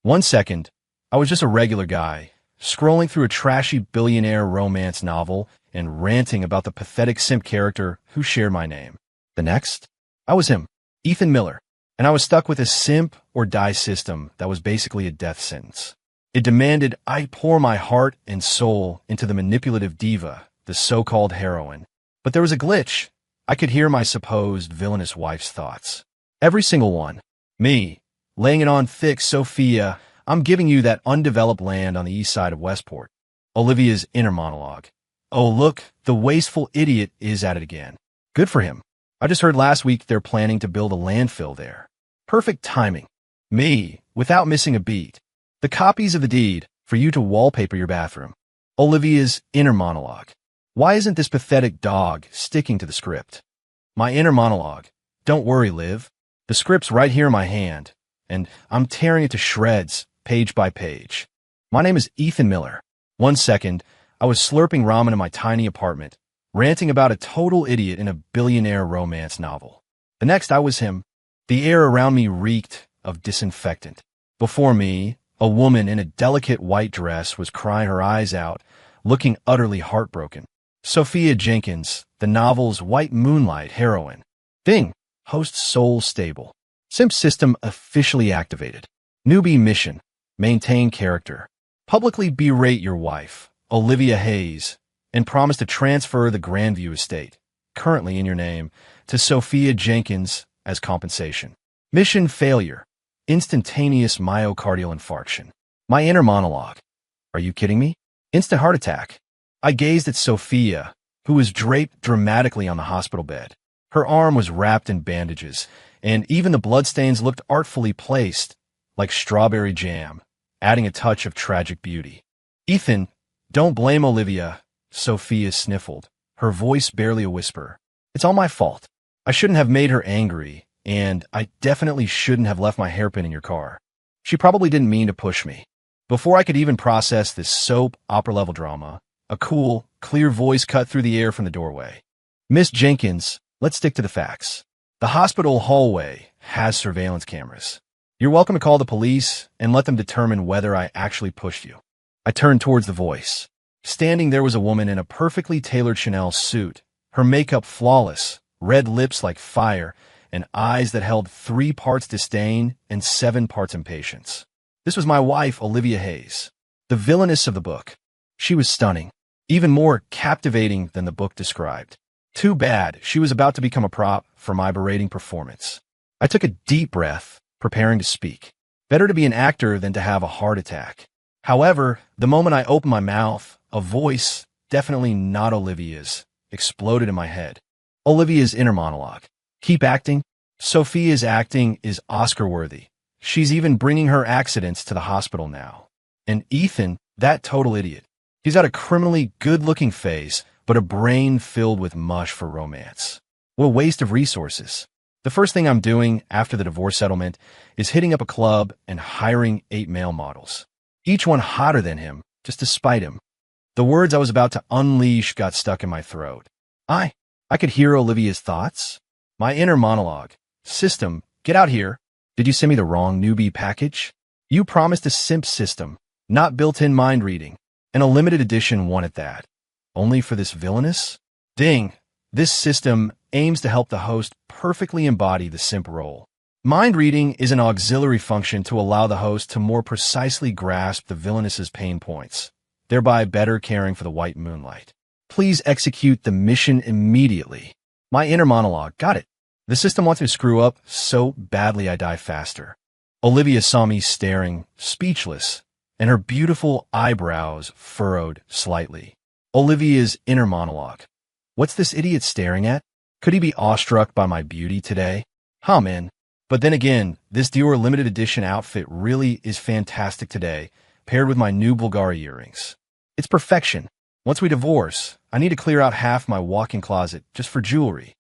1 second, I was just a regular guy, scrolling through a trashy billionaire romance novel and ranting about the pathetic simp character who shared my name. The next, I was him, Ethan Miller, and I was stuck with a simp or die system that was basically a death sentence. It demanded I pour my heart and soul into the manipulative diva, the so-called heroine. But there was a glitch. I could hear my supposed villainous wife's thoughts. Every single one. Me, laying it on thick, Sophia, I'm giving you that undeveloped land on the east side of Westport. Olivia's inner monologue. Oh, look, the wasteful idiot is at it again. Good for him. I just heard last week they're planning to build a landfill there. Perfect timing. Me, without missing a beat. The copies of the deed for you to wallpaper your bathroom. Olivia's inner monologue. Why isn't this pathetic dog sticking to the script? My inner monologue. Don't worry, Liv. The script's right here in my hand, and I'm tearing it to shreds, page by page. My name is Ethan Miller. 1 second, I was slurping ramen in my tiny apartment, ranting about a total idiot in a billionaire romance novel. The next, I was him. The air around me reeked of disinfectant. Before me, a woman in a delicate white dress was crying her eyes out, looking utterly heartbroken. Sophia Jenkins, the novel's White Moonlight heroine. Ding! Host Soul Stable. Simp system officially activated. Newbie mission. Maintain character. Publicly berate your wife, Olivia Hayes, and promise to transfer the Grandview estate, currently in your name, to Sophia Jenkins as compensation. Mission failure. Instantaneous myocardial infarction. My inner monologue. Are you kidding me? Instant heart attack. I gazed at Sophia, who was draped dramatically on the hospital bed. Her arm was wrapped in bandages, and even the bloodstains looked artfully placed, like strawberry jam, adding a touch of tragic beauty. Ethan, don't blame Olivia, Sophia sniffled, her voice barely a whisper. It's all my fault. I shouldn't have made her angry, and I definitely shouldn't have left my hairpin in your car. She probably didn't mean to push me. Before I could even process this soap opera-level drama, a cool, clear voice cut through the air from the doorway. Miss Jenkins, let's stick to the facts. The hospital hallway has surveillance cameras. You're welcome to call the police and let them determine whether I actually pushed you. I turned towards the voice. Standing there was a woman in a perfectly tailored Chanel suit, her makeup flawless, red lips like fire, and eyes that held 3 parts disdain and 7 parts impatience. This was my wife, Olivia Hayes, the villainess of the book. She was stunning, even more captivating than the book described. Too bad she was about to become a prop for my berating performance. I took a deep breath, preparing to speak. Better to be an actor than to have a heart attack. However, the moment I opened my mouth, a voice, definitely not Olivia's, exploded in my head. Olivia's inner monologue. Keep acting. Sophia's acting is Oscar-worthy. She's even bringing her accidents to the hospital now. And Ethan, that total idiot. He's got a criminally good-looking face, but a brain filled with mush for romance. What a waste of resources. The first thing I'm doing after the divorce settlement is hitting up a club and hiring 8 male models. Each one hotter than him, just to spite him. The words I was about to unleash got stuck in my throat. I could hear Olivia's thoughts. My inner monologue. System, get out here. Did you send me the wrong newbie package? You promised a simp system, not built-in mind reading, and a limited edition one at that. Only for this villainous? Ding! This system aims to help the host perfectly embody the simp role. Mind reading is an auxiliary function to allow the host to more precisely grasp the villainous's pain points, thereby better caring for the white moonlight. Please execute the mission immediately. My inner monologue. Got it. The system wants me to screw up so badly I die faster. Olivia saw me staring, speechless, and her beautiful eyebrows furrowed slightly. Olivia's inner monologue. What's this idiot staring at? Could he be awestruck by my beauty today? Man. But then again, this Dior limited edition outfit really is fantastic today, paired with my new Bulgari earrings. It's perfection. Once we divorce, I need to clear out half my walk-in closet just for jewelry.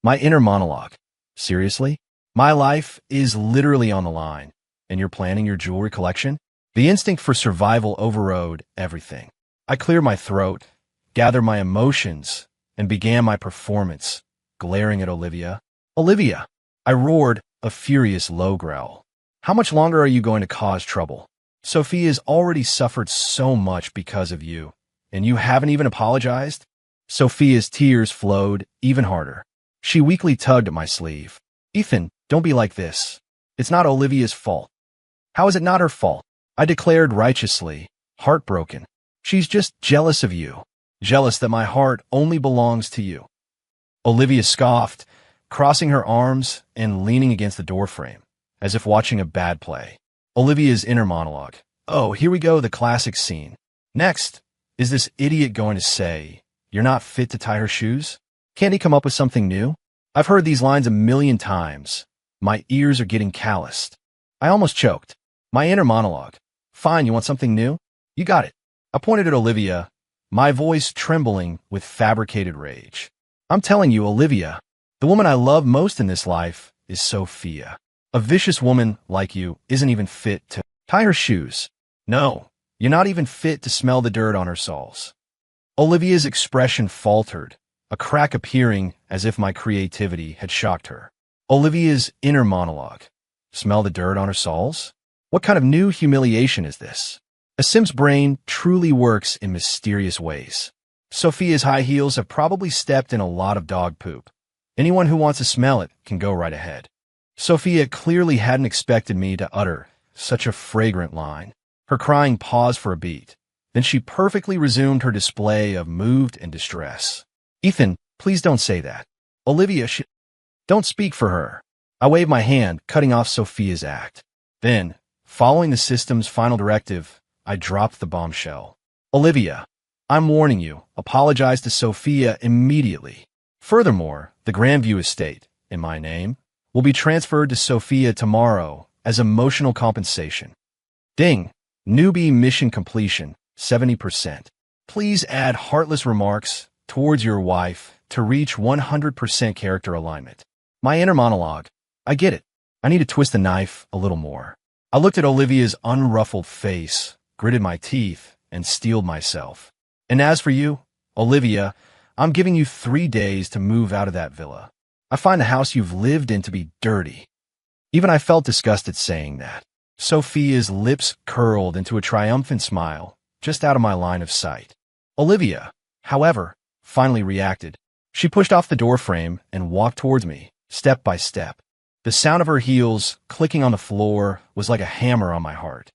My inner monologue. Seriously? My life is literally on the line, and you're planning your jewelry collection? The instinct for survival overrode everything. I cleared my throat, gathered my emotions, and began my performance, glaring at Olivia. Olivia! I roared, a furious low growl. How much longer are you going to cause trouble? Sophia's already suffered so much because of you, and you haven't even apologized? Sophia's tears flowed even harder. She weakly tugged at my sleeve. Ethan, don't be like this. It's not Olivia's fault. How is it not her fault? I declared righteously, heartbroken. She's just jealous of you. Jealous that my heart only belongs to you. Olivia scoffed, crossing her arms and leaning against the doorframe, as if watching a bad play. Olivia's inner monologue. Oh, here we go, the classic scene. Next, is this idiot going to say, "You're not fit to tie her shoes"? Can't he come up with something new? I've heard these lines a million times. My ears are getting calloused. I almost choked. My inner monologue. Fine, you want something new? You got it. I pointed at Olivia, my voice trembling with fabricated rage. I'm telling you, Olivia, the woman I love most in this life is Sophia. A vicious woman like you isn't even fit to tie her shoes. No, you're not even fit to smell the dirt on her soles. Olivia's expression faltered, a crack appearing as if my creativity had shocked her. Olivia's inner monologue. Smell the dirt on her soles? What kind of new humiliation is this? A Simp's brain truly works in mysterious ways. Sophia's high heels have probably stepped in a lot of dog poop. Anyone who wants to smell it can go right ahead. Sophia clearly hadn't expected me to utter such a fragrant line. Her crying paused for a beat. Then she perfectly resumed her display of moved and distress. Ethan, please don't say that. Olivia, don't speak for her. I waved my hand, cutting off Sophia's act. Then, following the system's final directive, I dropped the bombshell. Olivia, I'm warning you, apologize to Sophia immediately. Furthermore, the Grandview estate, in my name, will be transferred to Sophia tomorrow as emotional compensation. Ding, newbie mission completion, 70%. Please add heartless remarks towards your wife to reach 100% character alignment. My inner monologue. I get it. I need to twist the knife a little more. I looked at Olivia's unruffled face, gritted my teeth, and steeled myself. And as for you, Olivia, I'm giving you 3 days to move out of that villa. I find the house you've lived in to be dirty. Even I felt disgusted saying that. Sophia's lips curled into a triumphant smile, just out of my line of sight. Olivia, however, finally reacted. She pushed off the doorframe and walked towards me, step by step. The sound of her heels clicking on the floor was like a hammer on my heart.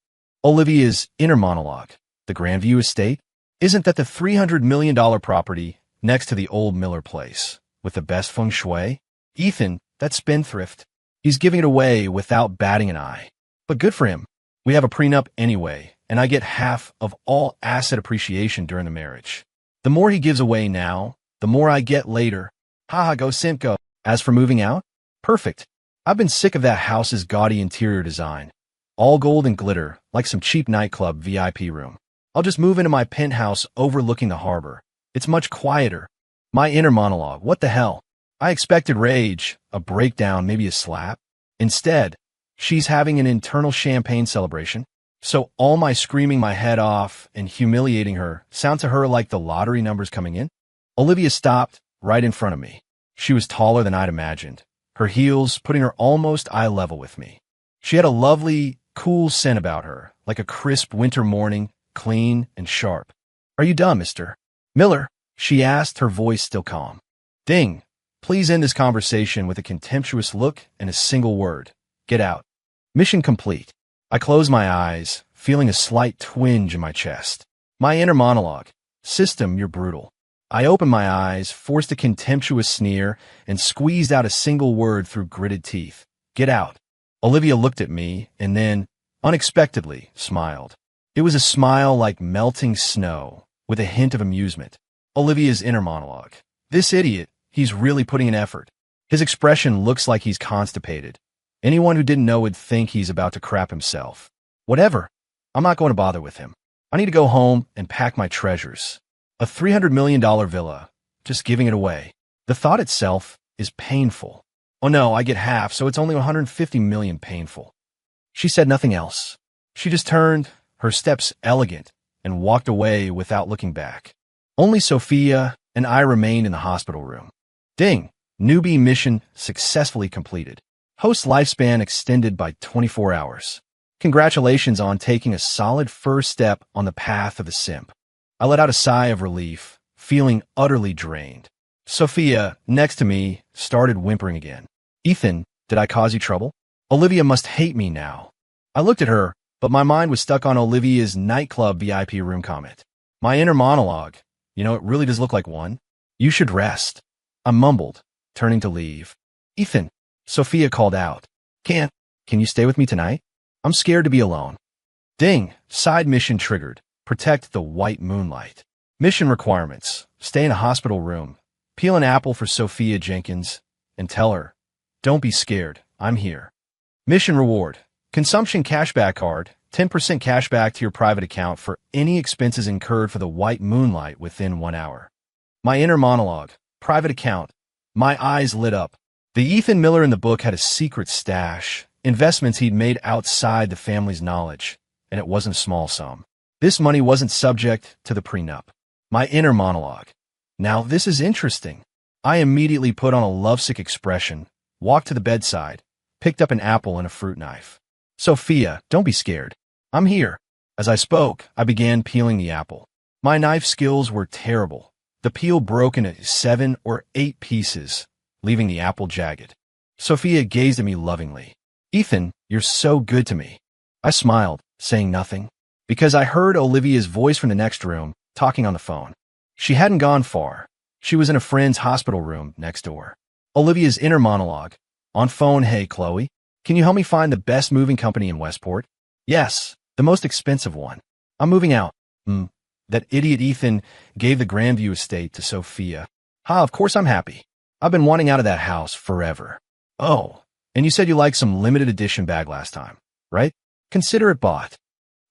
Olivia's inner monologue. The Grandview estate? Isn't that the $300 million property next to the old Miller place, with the best feng shui? Ethan, that spendthrift. He's giving it away without batting an eye. But good for him. We have a prenup anyway, and I get half of all asset appreciation during the marriage. The more he gives away now, the more I get later. Haha, go Simp go. As for moving out? Perfect. I've been sick of that house's gaudy interior design. All gold and glitter, like some cheap nightclub VIP room. I'll just move into my penthouse overlooking the harbor. It's much quieter. My inner monologue. What the hell? I expected rage, a breakdown, maybe a slap. Instead, she's having an internal champagne celebration. So all my screaming my head off and humiliating her sound to her like the lottery numbers coming in? Olivia stopped right in front of me. She was taller than I'd imagined, her heels putting her almost eye level with me. She had a lovely, cool scent about her, like a crisp winter morning, clean and sharp. Are you done, Mr. Miller? She asked, her voice still calm. Ding. Please end this conversation with a contemptuous look and a single word. Get out. Mission complete. I closed my eyes, feeling a slight twinge in my chest. My inner monologue. System, you're brutal. I opened my eyes, forced a contemptuous sneer, and squeezed out a single word through gritted teeth. Get out. Olivia looked at me and then, unexpectedly, smiled. It was a smile like melting snow, with a hint of amusement. Olivia's inner monologue. This idiot, he's really putting in effort. His expression looks like he's constipated. Anyone who didn't know would think he's about to crap himself. Whatever. I'm not going to bother with him. I need to go home and pack my treasures. A $300 million villa. Just giving it away. The thought itself is painful. Oh no, I get half, so it's only $150 million painful. She said nothing else. She just turned, her steps elegant, and walked away without looking back. Only Sophia and I remained in the hospital room. Ding! Newbie mission successfully completed. Host lifespan extended by 24 hours. Congratulations on taking a solid first step on the path of the simp. I let out a sigh of relief, feeling utterly drained. Sophia, next to me, started whimpering again. Ethan, did I cause you trouble? Olivia must hate me now. I looked at her, but my mind was stuck on Olivia's nightclub VIP room comment. My inner monologue. It really does look like one. You should rest. I mumbled, turning to leave. Ethan, Sophia called out. Can you stay with me tonight? I'm scared to be alone. Ding, side mission triggered. Protect the white moonlight. Mission requirements. Stay in a hospital room. Peel an apple for Sophia Jenkins and tell her, don't be scared, I'm here. Mission reward. Consumption cashback card. 10% cashback to your private account for any expenses incurred for the white moonlight within 1 hour. My inner monologue. Private account. My eyes lit up. The Ethan Miller in the book had a secret stash, investments he'd made outside the family's knowledge, and it wasn't a small sum. This money wasn't subject to the prenup. My inner monologue. Now this is interesting. I immediately put on a lovesick expression, walked to the bedside, picked up an apple and a fruit knife. Sophia, don't be scared. I'm here. As I spoke, I began peeling the apple. My knife skills were terrible. The peel broke into 7 or 8 pieces, leaving the apple jagged. Sophia gazed at me lovingly. Ethan, you're so good to me. I smiled, saying nothing, because I heard Olivia's voice from the next room, talking on the phone. She hadn't gone far. She was in a friend's hospital room next door. Olivia's inner monologue. On phone, hey, Chloe, can you help me find the best moving company in Westport? Yes, the most expensive one. I'm moving out. That idiot Ethan gave the Grandview estate to Sophia. Of course I'm happy. I've been wanting out of that house forever. Oh, and you said you liked some limited edition bag last time, right? Consider it bought.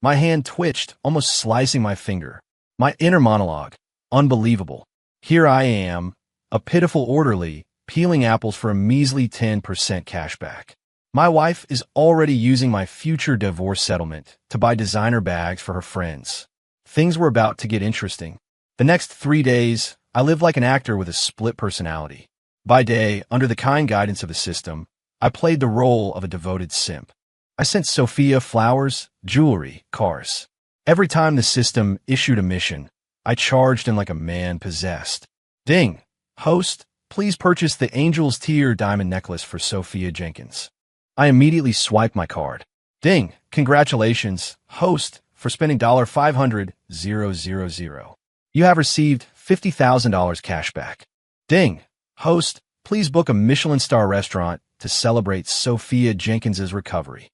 My hand twitched, almost slicing my finger. My inner monologue. Unbelievable. Here I am, a pitiful orderly, peeling apples for a measly 10% cashback. My wife is already using my future divorce settlement to buy designer bags for her friends. Things were about to get interesting. The next 3 days, I lived like an actor with a split personality. By day, under the kind guidance of the system, I played the role of a devoted simp. I sent Sophia flowers, jewelry, cars. Every time the system issued a mission, I charged in like a man possessed. Ding! Host, please purchase the Angel's Tear diamond necklace for Sophia Jenkins. I immediately swiped my card. Ding! Congratulations, host, for spending $500,000. You have received $50,000 cash back. Ding! Host, please book a Michelin star restaurant to celebrate Sophia Jenkins's recovery.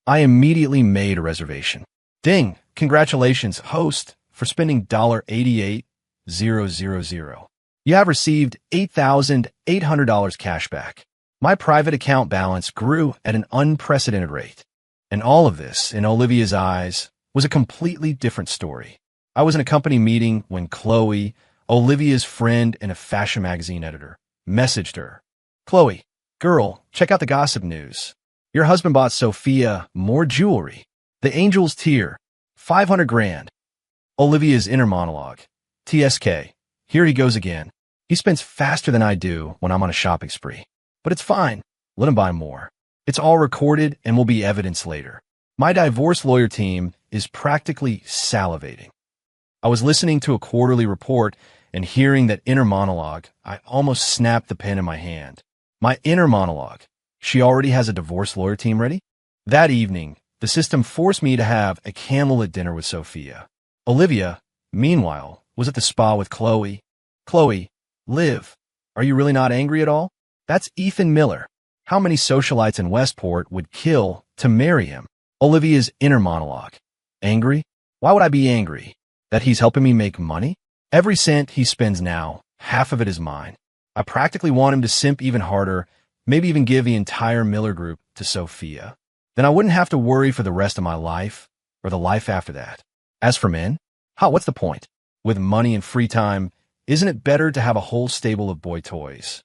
I immediately made a reservation. Ding! Congratulations, host, for spending $88,000. You have received $8,800 cash back. My private account balance grew at an unprecedented rate. And all of this, in Olivia's eyes, was a completely different story. I was in a company meeting when Chloe, Olivia's friend and a fashion magazine editor, messaged her. Chloe, girl, check out the gossip news. Your husband bought Sophia more jewelry. The Angel's Tear, 500 grand. Olivia's inner monologue. TSK. Here he goes again. He spends faster than I do when I'm on a shopping spree. But it's fine. Let him buy more. It's all recorded and will be evidence later. My divorce lawyer team is practically salivating. I was listening to a quarterly report and hearing that inner monologue. I almost snapped the pen in my hand. My inner monologue. She already has a divorce lawyer team ready? That evening, the system forced me to have a candlelit dinner with Sophia. Olivia, meanwhile, was at the spa with Chloe. Chloe, Liv, are you really not angry at all? That's Ethan Miller. How many socialites in Westport would kill to marry him? Olivia's inner monologue. Angry? Why would I be angry? That he's helping me make money? Every cent he spends now, half of it is mine. I practically want him to simp even harder, maybe even give the entire Miller group to Sophia. Then I wouldn't have to worry for the rest of my life, or the life after that. As for men, what's the point? With money and free time, isn't it better to have a whole stable of boy toys?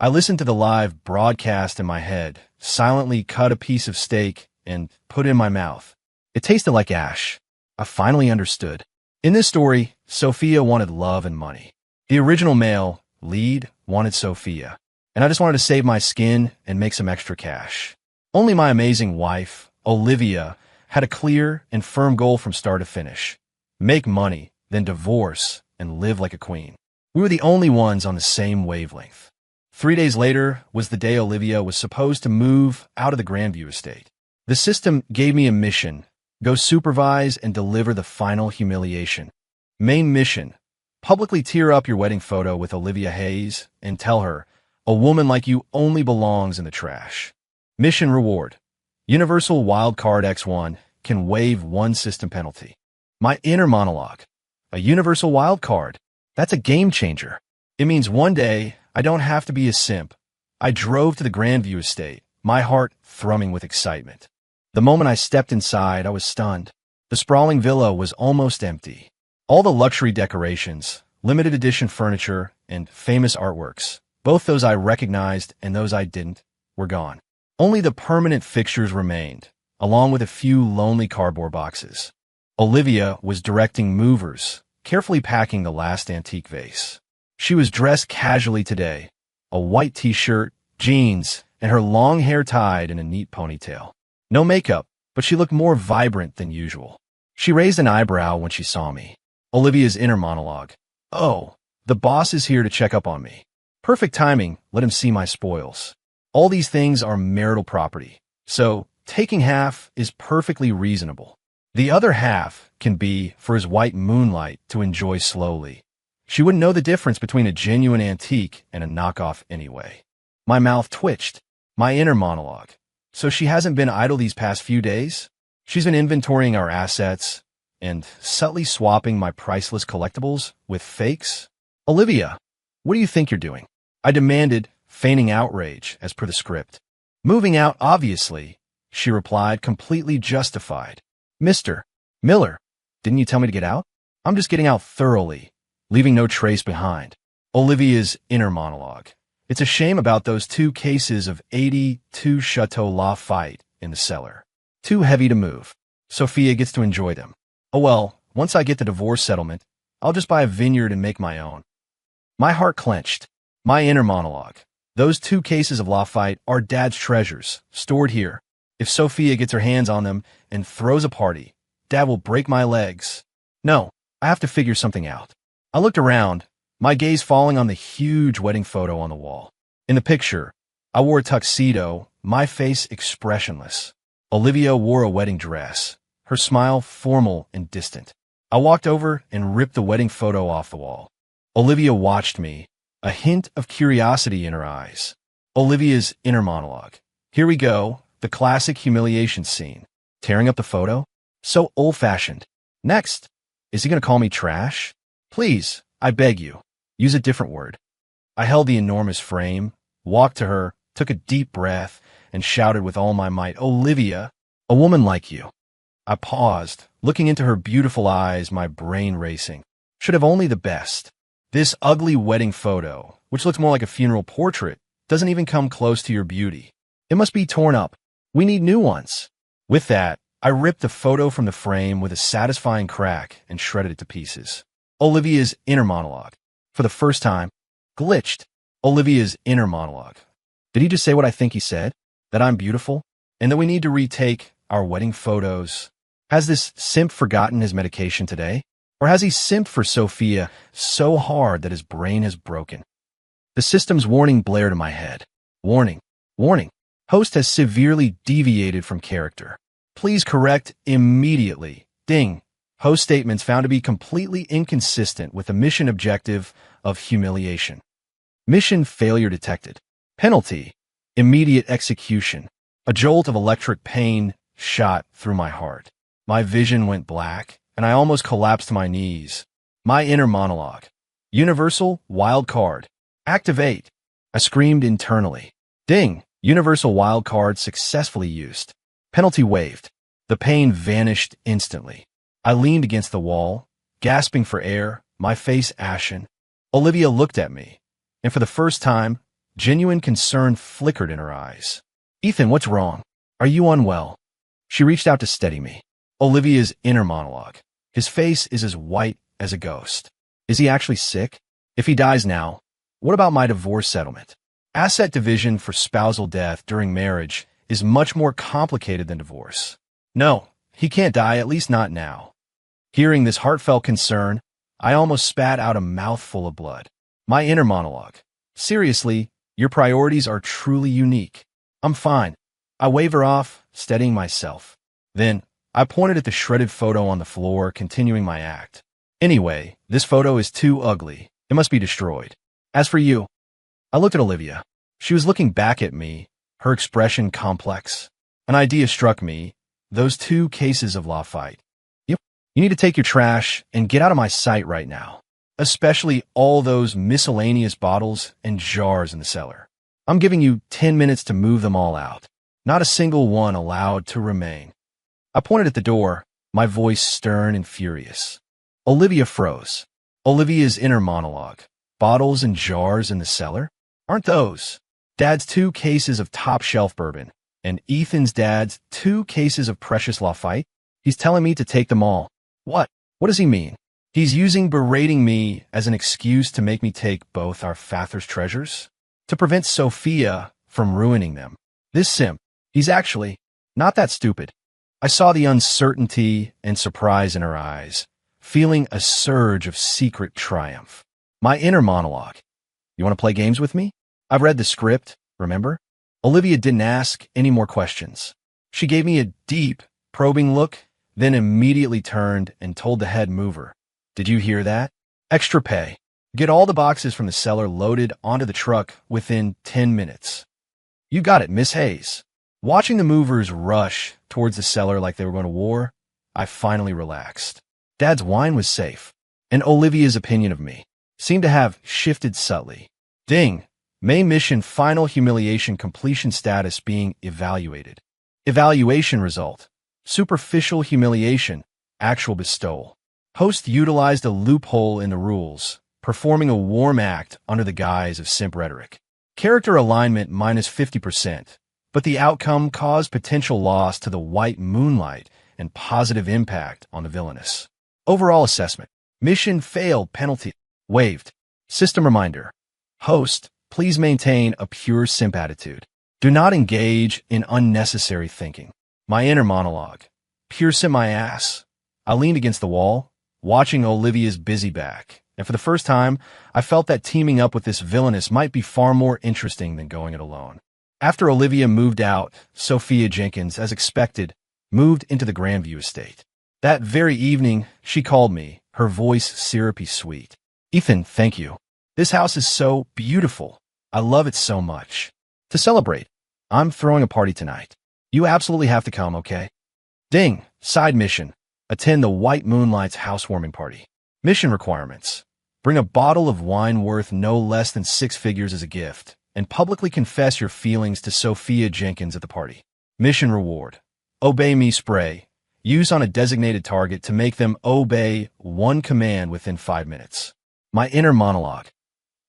I listened to the live broadcast in my head, silently cut a piece of steak, and put it in my mouth. It tasted like ash. I finally understood. In this story, Sophia wanted love and money. The original male, lead, wanted Sophia. And I just wanted to save my skin and make some extra cash. Only my amazing wife, Olivia, had a clear and firm goal from start to finish. Make money, then divorce, and live like a queen. We were the only ones on the same wavelength. 3 days later was the day Olivia was supposed to move out of the Grandview estate. The system gave me a mission: go supervise and deliver the final humiliation. Main mission: publicly tear up your wedding photo with Olivia Hayes and tell her, a woman like you only belongs in the trash. Mission reward: Universal Wildcard X1 can waive one system penalty. My inner monologue: a universal wildcard. That's a game changer. It means one day I don't have to be a simp. I drove to the Grandview estate, my heart thrumming with excitement. The moment I stepped inside, I was stunned. The sprawling villa was almost empty. All the luxury decorations, limited edition furniture, and famous artworks, both those I recognized and those I didn't, were gone. Only the permanent fixtures remained, along with a few lonely cardboard boxes. Olivia was directing movers, carefully packing the last antique vase. She was dressed casually today, a white t-shirt, jeans, and her long hair tied in a neat ponytail. No makeup, but she looked more vibrant than usual. She raised an eyebrow when she saw me. Olivia's inner monologue: oh, the boss is here to check up on me. Perfect timing, let him see my spoils. All these things are marital property, so taking half is perfectly reasonable. The other half can be for his white moonlight to enjoy slowly. She wouldn't know the difference between a genuine antique and a knockoff anyway. My mouth twitched. My inner monologue: so she hasn't been idle these past few days? She's been inventorying our assets and subtly swapping my priceless collectibles with fakes? Olivia, what do you think you're doing? I demanded, feigning outrage as per the script. Moving out, obviously, she replied, completely justified. Mr. Miller, didn't you tell me to get out? I'm just getting out thoroughly, leaving no trace behind. Olivia's inner monologue: it's a shame about those 2 cases of 82 Chateau Lafite in the cellar. Too heavy to move. Sophia gets to enjoy them. Oh well, once I get the divorce settlement, I'll just buy a vineyard and make my own. My heart clenched. My inner monologue: those 2 cases of Lafite are Dad's treasures, stored here. If Sophia gets her hands on them and throws a party, Dad will break my legs. No, I have to figure something out. I looked around, my gaze falling on the huge wedding photo on the wall. In the picture, I wore a tuxedo, my face expressionless. Olivia wore a wedding dress, her smile formal and distant. I walked over and ripped the wedding photo off the wall. Olivia watched me, a hint of curiosity in her eyes. Olivia's inner monologue: here we go, the classic humiliation scene. Tearing up the photo? So old-fashioned. Next, is he going to call me trash? Please, I beg you, use a different word. I held the enormous frame, walked to her, took a deep breath, and shouted with all my might, Olivia, a woman like you. I paused, looking into her beautiful eyes, my brain racing. Should have only the best. This ugly wedding photo, which looks more like a funeral portrait, doesn't even come close to your beauty. It must be torn up. We need new ones. With that, I ripped the photo from the frame with a satisfying crack and shredded it to pieces. Olivia's inner monologue: for the first time, glitched. Olivia's inner monologue: did he just say what I think he said? That I'm beautiful? And that we need to retake our wedding photos? Has this simp forgotten his medication today? Or has he simped for Sophia so hard that his brain has broken? The system's warning blared in my head. Warning. Warning. Host has severely deviated from character. Please correct immediately. Ding. Host statements found to be completely inconsistent with the mission objective of humiliation. Mission failure detected. Penalty: immediate execution. A jolt of electric pain shot through my heart. My vision went black, and I almost collapsed to my knees. My inner monologue: Universal Wild Card. Activate. I screamed internally. Ding. Universal Wild Card successfully used. Penalty waived. The pain vanished instantly. I leaned against the wall, gasping for air, my face ashen. Olivia looked at me, and for the first time, genuine concern flickered in her eyes. Ethan, what's wrong? Are you unwell? She reached out to steady me. Olivia's inner monologue: his face is as white as a ghost. Is he actually sick? If he dies now, what about my divorce settlement? Asset division for spousal death during marriage is much more complicated than divorce. No, he can't die, at least not now. Hearing this heartfelt concern, I almost spat out a mouthful of blood. My inner monologue. Seriously, your priorities are truly unique. I'm fine. I wave her off, steadying myself. Then, I pointed at the shredded photo on the floor, continuing my act. Anyway, this photo is too ugly. It must be destroyed. As for you, I looked at Olivia. She was looking back at me, her expression complex. An idea struck me. Those 2 cases of Lafite. Yep. You need to take your trash and get out of my sight right now. Especially all those miscellaneous bottles and jars in the cellar. I'm giving you 10 minutes to move them all out. Not a single one allowed to remain. I pointed at the door, my voice stern and furious. Olivia froze. Olivia's inner monologue. Bottles and jars in the cellar? Aren't those Dad's 2 cases of top-shelf bourbon and Ethan's dad's 2 cases of precious Lafite? He's telling me to take them all. What? What does he mean? He's using berating me as an excuse to make me take both our father's treasures? To prevent Sophia from ruining them. This simp, he's actually not that stupid. I saw the uncertainty and surprise in her eyes, feeling a surge of secret triumph. My inner monologue. You want to play games with me? I've read the script, remember? Olivia didn't ask any more questions. She gave me a deep, probing look, then immediately turned and told the head mover. Did you hear that? Extra pay. Get all the boxes from the cellar loaded onto the truck within 10 minutes. You got it, Miss Hayes. Watching the movers rush towards the cellar like they were going to war, I finally relaxed. Dad's wine was safe, and Olivia's opinion of me seemed to have shifted subtly. Ding! Main mission final humiliation completion status being evaluated. Evaluation result. Superficial humiliation. Actual bestowal. Host utilized a loophole in the rules, performing a warm act under the guise of simp rhetoric. Character alignment minus 50%, but the outcome caused potential loss to the white moonlight and positive impact on the villainous. Overall assessment. Mission failed, penalty waived. System reminder. Host, please maintain a pure simp attitude. Do not engage in unnecessary thinking. My inner monologue. Pure simp my ass. I leaned against the wall, watching Olivia's busy back, and for the first time, I felt that teaming up with this villainess might be far more interesting than going it alone. After Olivia moved out, Sophia Jenkins, as expected, moved into the Grandview estate. That very evening, she called me, her voice syrupy sweet. Ethan, thank you. This house is so beautiful. I love it so much. To celebrate, I'm throwing a party tonight. You absolutely have to come, okay? Ding, side mission. Attend the White Moonlight's housewarming party. Mission requirements. Bring a bottle of wine worth no less than 6 figures as a gift, and publicly confess your feelings to Sophia Jenkins at the party. Mission reward. Obey me spray. Use on a designated target to make them obey one command within 5 minutes. My inner monologue.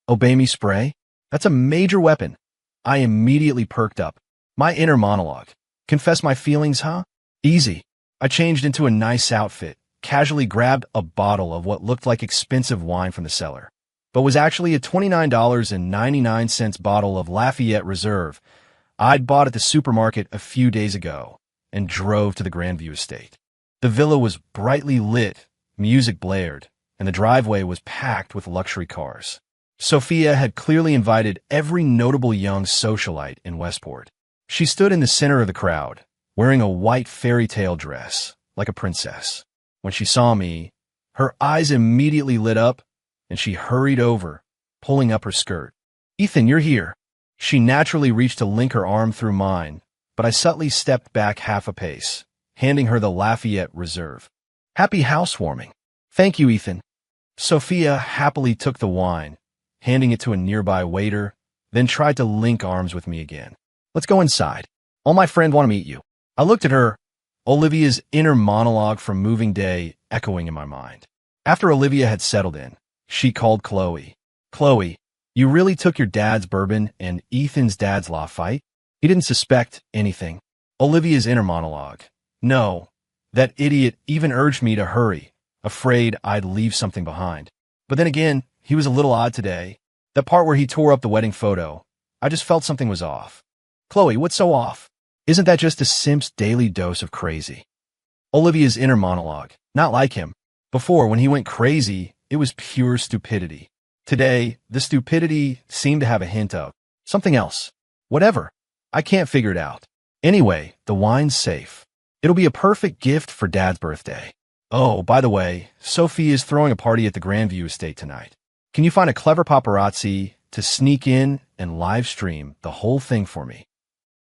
Obey me spray? That's a major weapon. I immediately perked up. My inner monologue. Confess my feelings, huh? Easy. I changed into a nice outfit, casually grabbed a bottle of what looked like expensive wine from the cellar, but was actually a $29.99 bottle of Lafayette Reserve I'd bought at the supermarket a few days ago, and drove to the Grandview estate. The villa was brightly lit, music blared, and the driveway was packed with luxury cars. Sophia had clearly invited every notable young socialite in Westport. She stood in the center of the crowd, wearing a white fairy tale dress, like a princess. When she saw me, her eyes immediately lit up, and she hurried over, pulling up her skirt. Ethan, you're here. She naturally reached to link her arm through mine, but I subtly stepped back half a pace, handing her the Lafayette Reserve. Happy housewarming. Thank you, Ethan. Sophia happily took the wine, handing it to a nearby waiter, then tried to link arms with me again. Let's go inside. All my friends want to meet you. I looked at her, Olivia's inner monologue from Moving Day echoing in my mind. After Olivia had settled in, she called Chloe. Chloe, you really took your dad's bourbon and Ethan's dad's Lafite? He didn't suspect anything. Olivia's inner monologue. No, that idiot even urged me to hurry, afraid I'd leave something behind. But then again, he was a little odd today. That part where he tore up the wedding photo, I just felt something was off. Chloe, what's so off? Isn't that just a simp's daily dose of crazy? Olivia's inner monologue. Not like him. Before, when he went crazy, it was pure stupidity. Today, the stupidity seemed to have a hint of something else. Whatever. I can't figure it out. Anyway, the wine's safe. It'll be a perfect gift for Dad's birthday. Oh, by the way, Sophie is throwing a party at the Grandview estate tonight. Can you find a clever paparazzi to sneak in and live stream the whole thing for me?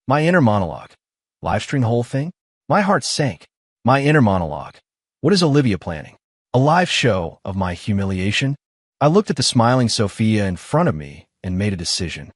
My inner monologue. Live stream the whole thing? My heart sank. My inner monologue. What is Olivia planning? A live show of my humiliation? I looked at the smiling Sophia in front of me and made a decision.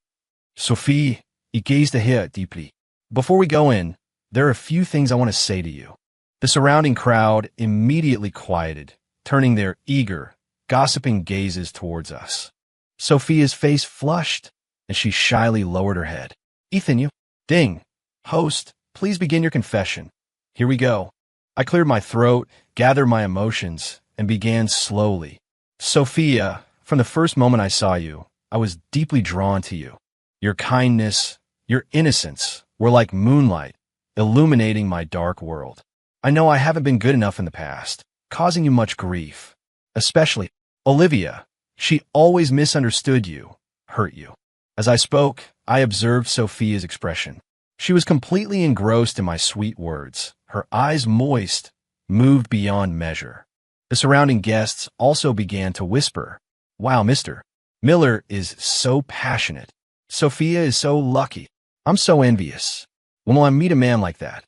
Sophie, he gazed ahead deeply. Before we go in, there are a few things I want to say to you. The surrounding crowd immediately quieted, turning their eager, gossiping gazes towards us. Sophia's face flushed, and she shyly lowered her head. Ethan, you. Ding. Host, please begin your confession. Here we go. I cleared my throat, gathered my emotions, and began slowly. Sophia, from the first moment I saw you, I was deeply drawn to you. Your kindness, your innocence were like moonlight, illuminating my dark world. I know I haven't been good enough in the past, causing you much grief. Especially Olivia. She always misunderstood you, hurt you. As I spoke, I observed Sophia's expression. She was completely engrossed in my sweet words, her eyes moist, moved beyond measure. The surrounding guests also began to whisper, Wow, Mr. Miller is so passionate. Sophia is so lucky. I'm so envious. When will I meet a man like that?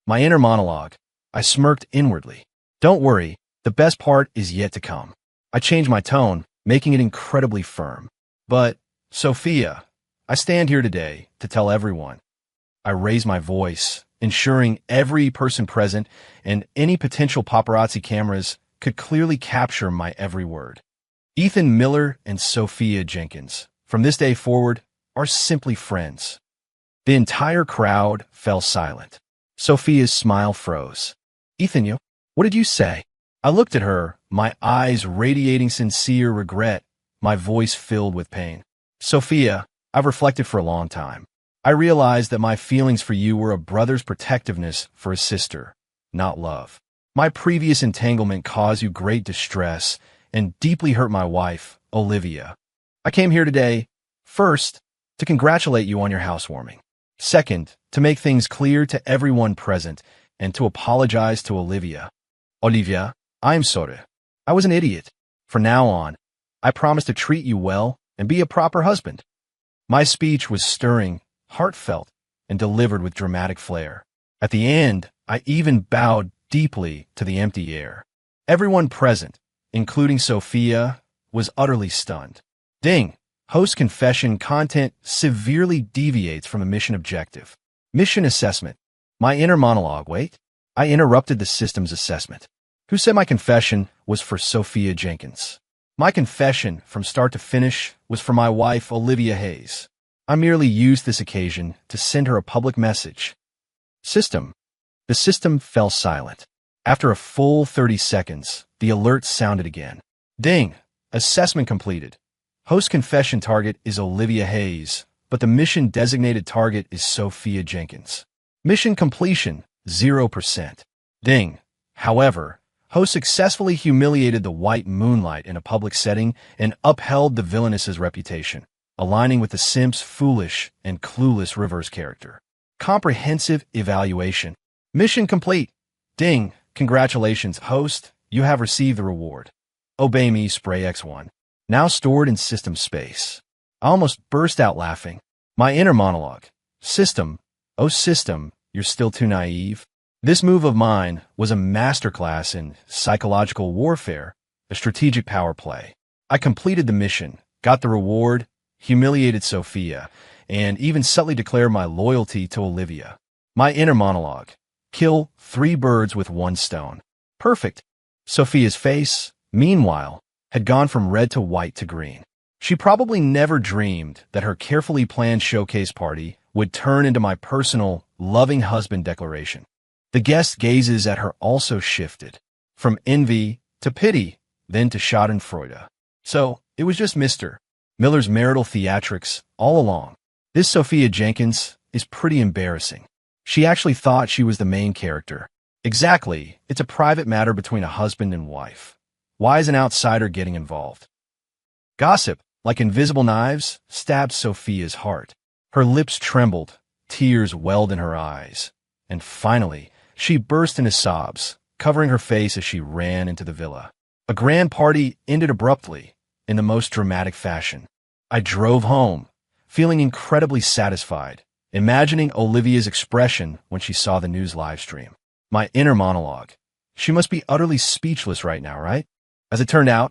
My inner monologue. I smirked inwardly. Don't worry, the best part is yet to come. I changed my tone, making it incredibly firm. But, Sophia, I stand here today to tell everyone. I raised my voice, ensuring every person present and any potential paparazzi cameras could clearly capture my every word. Ethan Miller and Sophia Jenkins, from this day forward, are simply friends. The entire crowd fell silent. Sophia's smile froze. Ethan, what did you say? I looked at her, my eyes radiating sincere regret, my voice filled with pain. Sophia, I've reflected for a long time. I realized that my feelings for you were a brother's protectiveness for a sister, not love. My previous entanglement caused you great distress and deeply hurt my wife, Olivia. I came here today, first, to congratulate you on your housewarming. Second, to make things clear to everyone present and to apologize to Olivia. Olivia, I'm sorry. I was an idiot. From now on, I promise to treat you well and be a proper husband. My speech was stirring, heartfelt, and delivered with dramatic flair. At the end, I even bowed deeply to the empty air. Everyone present, including Sophia, was utterly stunned. Ding! Host confession content severely deviates from a mission objective. Mission assessment. My inner monologue. Wait. I interrupted the system's assessment. Who said my confession was for Sophia Jenkins? My confession, from start to finish, was for my wife, Olivia Hayes. I merely used this occasion to send her a public message. System. The system fell silent. After a full 30 seconds, the alert sounded again. Ding! Assessment completed. Host confession target is Olivia Hayes, but the mission designated target is Sophia Jenkins. Mission completion, 0%. Ding. However, host successfully humiliated the white moonlight in a public setting and upheld the villainess's reputation, aligning with the simp's foolish and clueless reverse character. Comprehensive evaluation. Mission complete. Ding. Congratulations, host. You have received the reward. Obey me, Spray X1. Now stored in system space. I almost burst out laughing. My inner monologue. System. Oh, system, you're still too naive. This move of mine was a masterclass in psychological warfare, a strategic power play. I completed the mission, got the reward, humiliated Sophia, and even subtly declared my loyalty to Olivia. My inner monologue. Kill 3 birds with 1 stone. Perfect. Sophia's face, meanwhile, had gone from red to white to green. She probably never dreamed that her carefully planned showcase party would turn into my personal, loving husband declaration. The guest gazes at her also shifted, from envy to pity, then to schadenfreude. So, it was just Mr. Miller's marital theatrics all along. This Sophia Jenkins is pretty embarrassing. She actually thought she was the main character. Exactly. It's a private matter between a husband and wife. Why is an outsider getting involved? Gossip, like invisible knives, stabbed Sophia's heart. Her lips trembled, tears welled in her eyes. And finally, she burst into sobs, covering her face as she ran into the villa. A grand party ended abruptly, in the most dramatic fashion. I drove home, feeling incredibly satisfied, imagining Olivia's expression when she saw the news live stream. My inner monologue. She must be utterly speechless right now, right? As it turned out,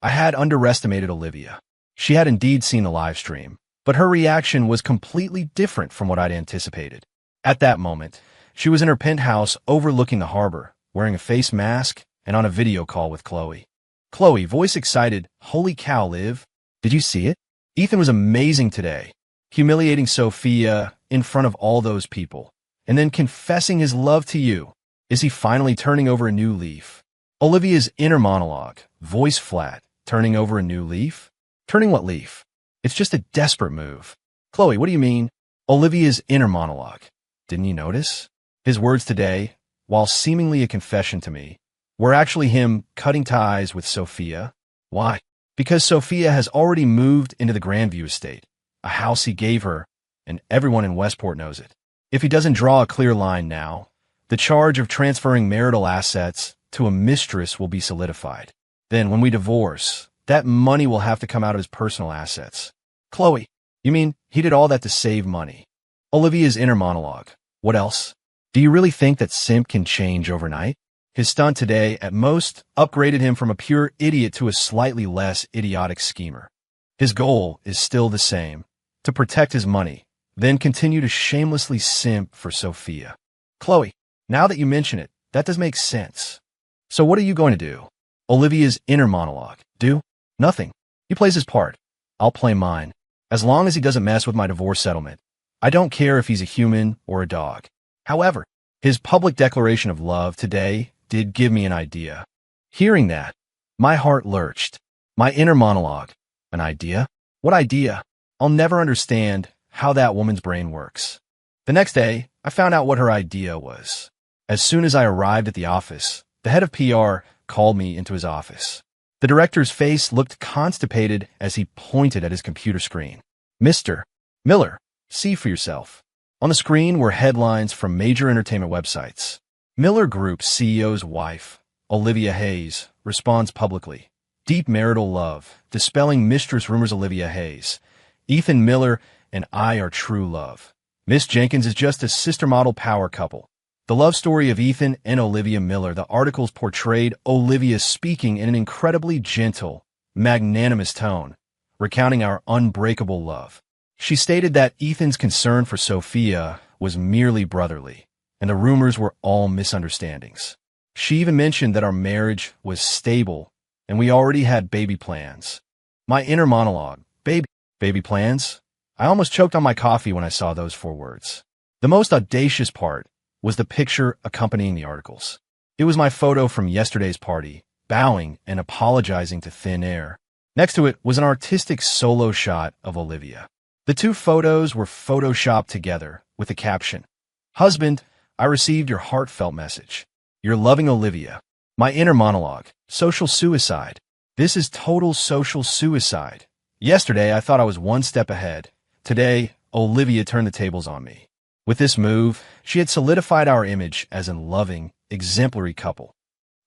I had underestimated Olivia. She had indeed seen the live stream, but her reaction was completely different from what I'd anticipated. At that moment, she was in her penthouse overlooking the harbor, wearing a face mask and on a video call with Chloe. Chloe, voice excited, "Holy cow, Liv. Did you see it? Ethan was amazing today, humiliating Sophia in front of all those people, and then confessing his love to you. Is he finally turning over a new leaf?" Olivia's inner monologue, voice flat, turning over a new leaf? Turning what leaf? It's just a desperate move. Chloe, what do you mean? Olivia's inner monologue. Didn't you notice? His words today, while seemingly a confession to me, were actually him cutting ties with Sophia. Why? Because Sophia has already moved into the Grandview estate, a house he gave her, and everyone in Westport knows it. If he doesn't draw a clear line now, the charge of transferring marital assets to a mistress will be solidified. Then, when we divorce, that money will have to come out of his personal assets. Chloe, you mean he did all that to save money? Olivia's inner monologue. What else? Do you really think that Simp can change overnight? His stunt today, at most, upgraded him from a pure idiot to a slightly less idiotic schemer. His goal is still the same, to protect his money, then continue to shamelessly simp for Sophia. Chloe, now that you mention it, that does make sense. So what are you going to do? Olivia's inner monologue. Do? Nothing. He plays his part. I'll play mine. As long as he doesn't mess with my divorce settlement. I don't care if he's a human or a dog. However, his public declaration of love today did give me an idea. Hearing that, my heart lurched. My inner monologue. An idea? What idea? I'll never understand how that woman's brain works. The next day, I found out what her idea was. As soon as I arrived at the office, the head of PR called me into his office. The director's face looked constipated as he pointed at his computer screen. "Mr. Miller, see for yourself." On the screen were headlines from major entertainment websites. Miller Group's CEO's wife, Olivia Hayes, responds publicly. Deep marital love, dispelling mistress rumors. Olivia Hayes. Ethan Miller and I are true love. Miss Jenkins is just a sister model power couple. The love story of Ethan and Olivia Miller. The articles portrayed Olivia speaking in an incredibly gentle, magnanimous tone, recounting our unbreakable love. She stated that Ethan's concern for Sophia was merely brotherly, and the rumors were all misunderstandings. She even mentioned that our marriage was stable, and we already had baby plans. My inner monologue. Baby plans? I almost choked on my coffee when I saw those 4 words. The most audacious part was the picture accompanying the articles. It was my photo from yesterday's party, bowing and apologizing to thin air. Next to it was an artistic solo shot of Olivia. The 2 photos were photoshopped together with the caption, "Husband, I received your heartfelt message. You're loving Olivia." My inner monologue. Social suicide. This is total social suicide. Yesterday, I thought I was one step ahead. Today, Olivia turned the tables on me. With this move, she had solidified our image as a loving, exemplary couple.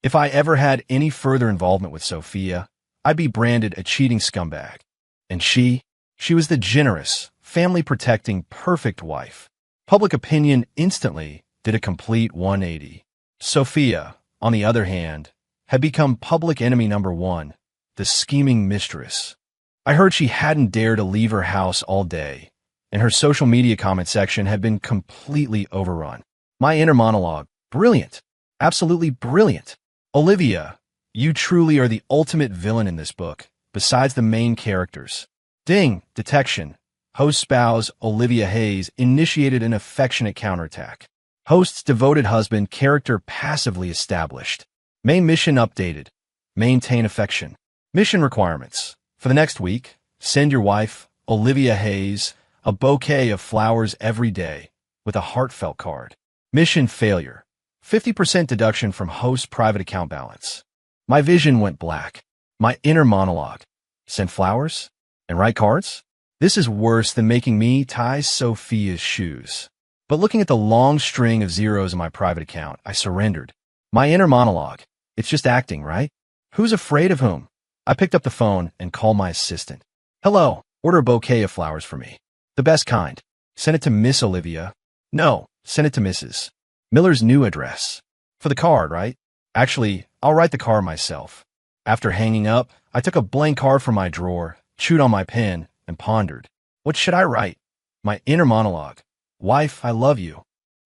If I ever had any further involvement with Sophia, I'd be branded a cheating scumbag. And she was the generous, family-protecting, perfect wife. Public opinion instantly did a complete 180. Sophia, on the other hand, had become public enemy number 1, the scheming mistress. I heard she hadn't dared to leave her house all day, and her social media comment section had been completely overrun. My inner monologue. Brilliant. Absolutely brilliant. Olivia, you truly are the ultimate villain in this book, besides the main characters. Ding. Detection. Host spouse Olivia Hayes initiated an affectionate counterattack. Host's devoted husband character passively established. Main mission updated. Maintain affection. Mission requirements. For the next week, send your wife, Olivia Hayes, a bouquet of flowers every day, with a heartfelt card. Mission failure. 50% deduction from host private account balance. My vision went black. My inner monologue. Send flowers? And write cards? This is worse than making me tie Sophia's shoes. But looking at the long string of zeros in my private account, I surrendered. My inner monologue. It's just acting, right? Who's afraid of whom? I picked up the phone and called my assistant. Hello, order a bouquet of flowers for me. The best kind. Send it to Miss Olivia. No, send it to Mrs. Miller's new address. For the card, right? Actually, I'll write the card myself. After hanging up, I took a blank card from my drawer, chewed on my pen, and pondered. What should I write? My inner monologue. Wife, I love you.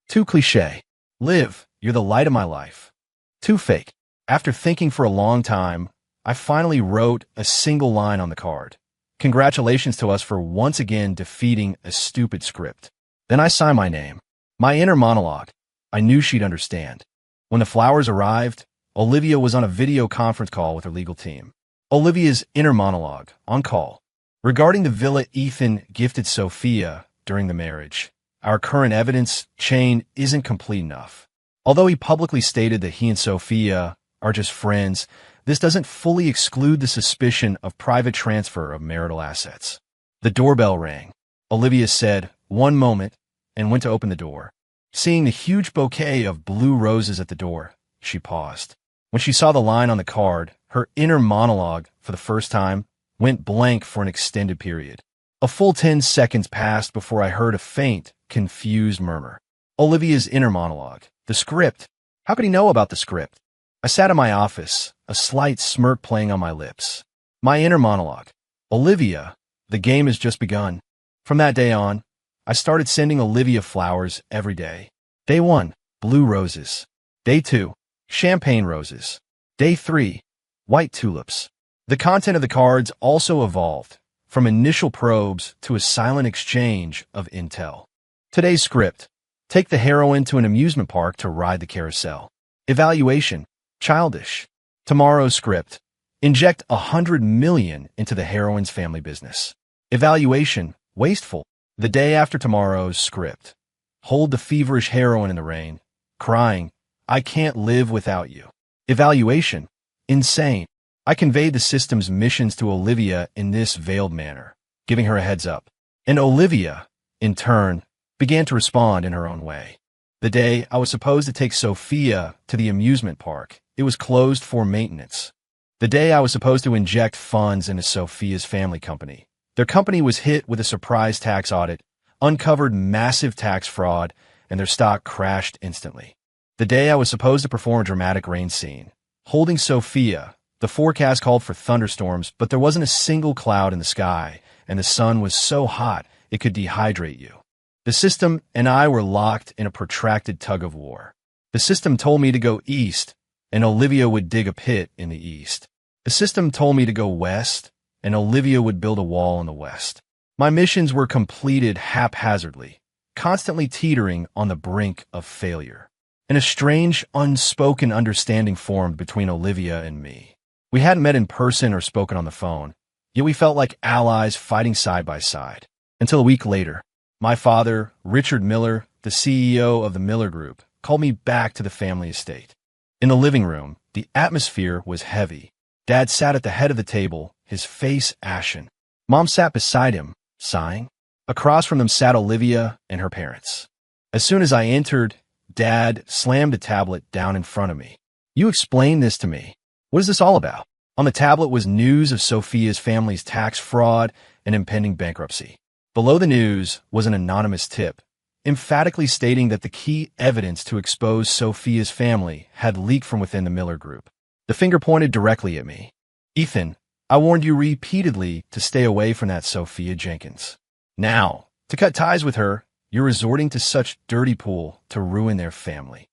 Too cliché. Liv, you're the light of my life. Too fake. After thinking for a long time, I finally wrote a single line on the card. Congratulations to us for once again defeating a stupid script. Then I signed my name. My inner monologue. I knew she'd understand. When the flowers arrived, Olivia was on a video conference call with her legal team. Olivia's inner monologue, on call. Regarding the villa Ethan gifted Sophia during the marriage, our current evidence chain isn't complete enough. Although he publicly stated that he and Sophia are just friends, this doesn't fully exclude the suspicion of private transfer of marital assets. The doorbell rang. Olivia said, "One moment," and went to open the door. Seeing the huge bouquet of blue roses at the door, she paused. When she saw the line on the card, her inner monologue, for the first time, went blank for an extended period. A full 10 seconds passed before I heard a faint, confused murmur. Olivia's inner monologue. The script. How could he know about the script? I sat in my office, a slight smirk playing on my lips. My inner monologue. Olivia, the game has just begun. From that day on, I started sending Olivia flowers every day. Day 1, blue roses. Day 2, champagne roses. Day 3, white tulips. The content of the cards also evolved, from initial probes to a silent exchange of intel. Today's script. Take the heroine to an amusement park to ride the carousel. Evaluation. Childish. Tomorrow's script. Inject 100 million into the heroine's family business. Evaluation. Wasteful. The day after tomorrow's script. Hold the feverish heroine in the rain, crying, "I can't live without you." Evaluation. Insane. I conveyed the system's missions to Olivia in this veiled manner, giving her a heads up. And Olivia, in turn, began to respond in her own way. The day I was supposed to take Sophia to the amusement park, it was closed for maintenance. The day I was supposed to inject funds into Sophia's family company, their company was hit with a surprise tax audit, uncovered massive tax fraud, and their stock crashed instantly. The day I was supposed to perform a dramatic rain scene, holding Sophia, the forecast called for thunderstorms, but there wasn't a single cloud in the sky, and the sun was so hot it could dehydrate you. The system and I were locked in a protracted tug-of-war. The system told me to go east, and Olivia would dig a pit in the east. The system told me to go west, and Olivia would build a wall in the west. My missions were completed haphazardly, constantly teetering on the brink of failure. And a strange, unspoken understanding formed between Olivia and me. We hadn't met in person or spoken on the phone, yet we felt like allies fighting side by side. Until a week later, my father, Richard Miller, the CEO of the Miller Group, called me back to the family estate. In the living room, the atmosphere was heavy. Dad sat at the head of the table, his face ashen. Mom sat beside him, sighing. Across from them sat Olivia and her parents. As soon as I entered, Dad slammed the tablet down in front of me. "You explain this to me. What is this all about?" On the tablet was news of Sophia's family's tax fraud and impending bankruptcy. Below the news was an anonymous tip, emphatically stating that the key evidence to expose Sophia's family had leaked from within the Miller Group. The finger pointed directly at me. "Ethan, I warned you repeatedly to stay away from that Sophia Jenkins. Now, to cut ties with her, you're resorting to such dirty pool to ruin their family."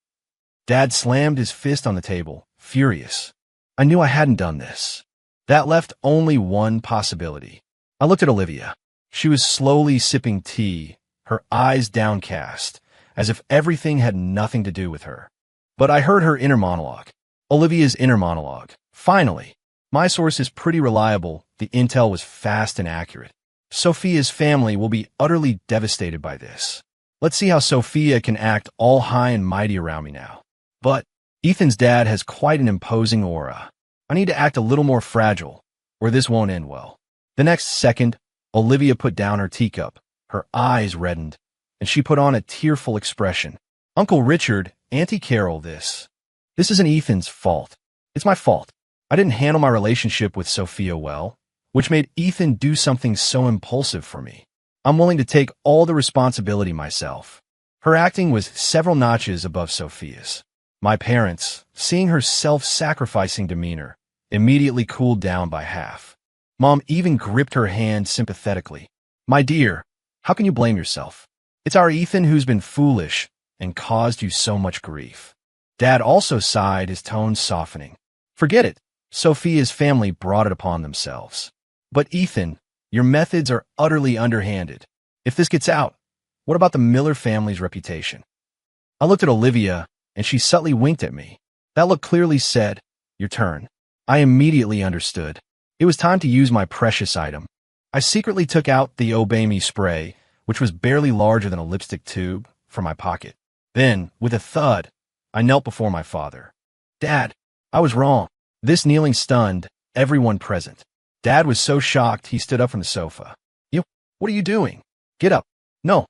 Dad slammed his fist on the table, furious. I knew I hadn't done this. That left only one possibility. I looked at Olivia. She was slowly sipping tea, her eyes downcast, as if everything had nothing to do with her. But I heard her inner monologue. Olivia's inner monologue. Finally, my source is pretty reliable. The intel was fast and accurate. Sophia's family will be utterly devastated by this. Let's see how Sophia can act all high and mighty around me now. But Ethan's dad has quite an imposing aura. I need to act a little more fragile, or this won't end well. The next second, Olivia put down her teacup. Her eyes reddened, and she put on a tearful expression. Uncle Richard, Auntie Carol, this isn't Ethan's fault. It's my fault. I didn't handle my relationship with Sophia well, which made Ethan do something so impulsive for me. I'm willing to take all the responsibility myself. Her acting was several notches above Sophia's. My parents, seeing her self-sacrificing demeanor, immediately cooled down by half. Mom even gripped her hand sympathetically. My dear, how can you blame yourself? It's our Ethan who's been foolish and caused you so much grief. Dad also sighed, his tone softening. Forget it. Sophia's family brought it upon themselves. But Ethan, your methods are utterly underhanded. If this gets out, what about the Miller family's reputation? I looked at Olivia, and she subtly winked at me. That look clearly said, your turn. I immediately understood. It was time to use my precious item. I secretly took out the Obey Me spray, which was barely larger than a lipstick tube, from my pocket. Then, with a thud, I knelt before my father. Dad, I was wrong. This kneeling stunned everyone present. Dad was so shocked he stood up from the sofa. What are you doing? Get up. No.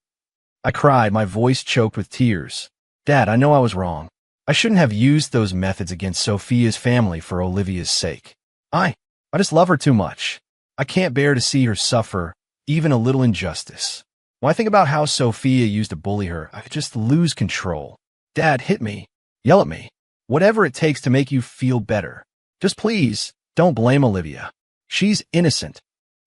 I cried, my voice choked with tears. Dad, I know I was wrong. I shouldn't have used those methods against Sophia's family for Olivia's sake. I just love her too much. I can't bear to see her suffer even a little injustice. When I think about how Sophia used to bully her, I could just lose control. Dad, hit me. Yell at me. Whatever it takes to make you feel better. Just please, don't blame Olivia. She's innocent.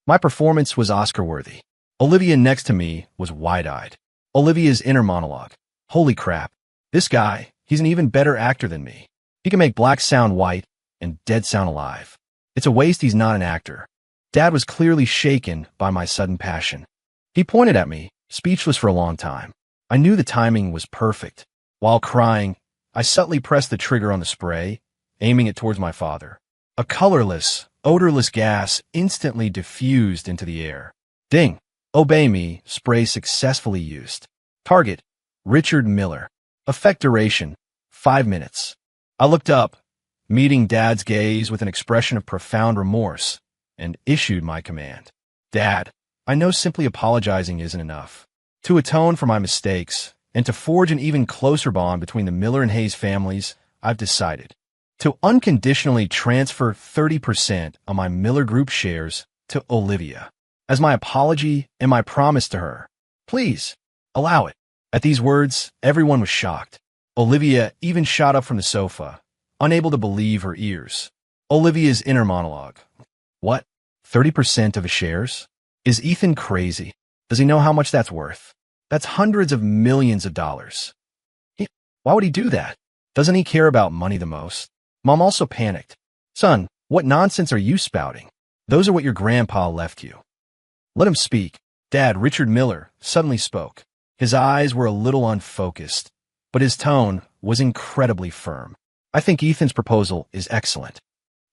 My performance was Oscar-worthy. Olivia next to me was wide-eyed. Olivia's inner monologue. Holy crap. This guy, he's an even better actor than me. He can make black sound white and dead sound alive. It's a waste he's not an actor. Dad was clearly shaken by my sudden passion. He pointed at me, speechless for a long time. I knew the timing was perfect. While crying, I subtly pressed the trigger on the spray, aiming it towards my father. A colorless, odorless gas instantly diffused into the air. Ding! Obey Me spray successfully used. Target, Richard Miller. Effect duration, 5 minutes. I looked up, meeting Dad's gaze with an expression of profound remorse, and issued my command. Dad, I know simply apologizing isn't enough. To atone for my mistakes, and to forge an even closer bond between the Miller and Hayes families, I've decided to unconditionally transfer 30% of my Miller Group shares to Olivia, as my apology and my promise to her. Please, allow it. At these words, everyone was shocked. Olivia even shot up from the sofa, unable to believe her ears. Olivia's inner monologue. What? 30% of his shares? Is Ethan crazy? Does he know how much that's worth? That's hundreds of millions of dollars. Why would he do that? Doesn't he care about money the most? Mom also panicked. Son, what nonsense are you spouting? Those are what your grandpa left you. Let him speak. Dad, Richard Miller, suddenly spoke. His eyes were a little unfocused, but his tone was incredibly firm. I think Ethan's proposal is excellent.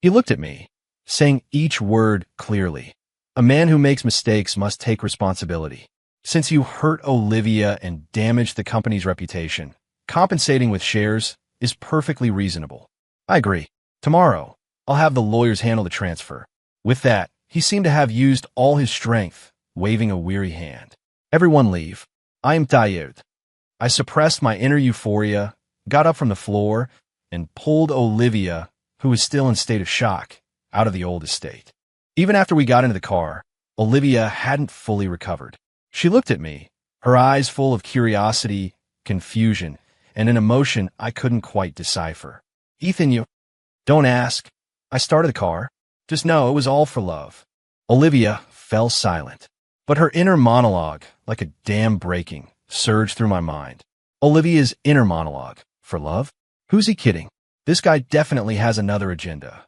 He looked at me, saying each word clearly. A man who makes mistakes must take responsibility. Since you hurt Olivia and damaged the company's reputation, compensating with shares is perfectly reasonable. I agree. Tomorrow, I'll have the lawyers handle the transfer. With that, he seemed to have used all his strength, waving a weary hand. Everyone leave. I am tired. I suppressed my inner euphoria, got up from the floor, and pulled Olivia, who was still in state of shock, out of the old estate. Even after we got into the car, Olivia hadn't fully recovered. She looked at me, her eyes full of curiosity, confusion, and an emotion I couldn't quite decipher. Ethan, you... Don't ask. I started the car. Just know it was all for love. Olivia fell silent, but her inner monologue, like a dam breaking, surged through my mind. Olivia's inner monologue. For love? Who's he kidding? This guy definitely has another agenda.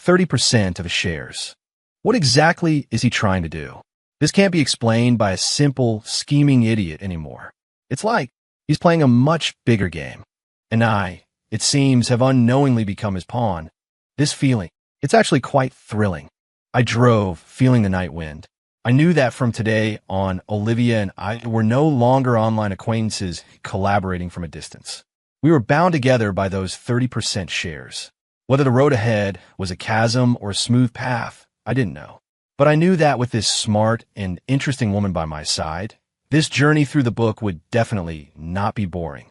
30% of his shares. What exactly is he trying to do? This can't be explained by a simple, scheming idiot anymore. It's like he's playing a much bigger game. And I, it seems, have unknowingly become his pawn. This feeling, it's actually quite thrilling. I drove, feeling the night wind. I knew that from today on, Olivia and I were no longer online acquaintances collaborating from a distance. We were bound together by those 30% shares. Whether the road ahead was a chasm or a smooth path, I didn't know. But I knew that with this smart and interesting woman by my side, this journey through the book would definitely not be boring.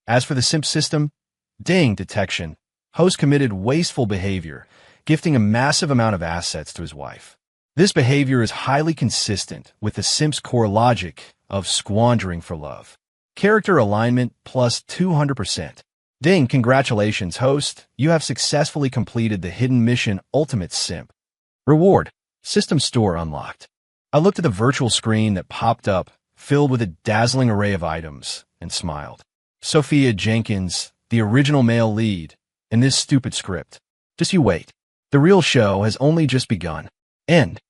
As for the simp system, ding detection, host committed wasteful behavior, gifting a massive amount of assets to his wife. This behavior is highly consistent with the simp's core logic of squandering for love. Character alignment plus 200%. Ding, congratulations, host. You have successfully completed the hidden mission Ultimate Simp. Reward. System store unlocked. I looked at the virtual screen that popped up, filled with a dazzling array of items, and smiled. Sophia Jenkins, the original male lead, in this stupid script. Just you wait. The real show has only just begun. End.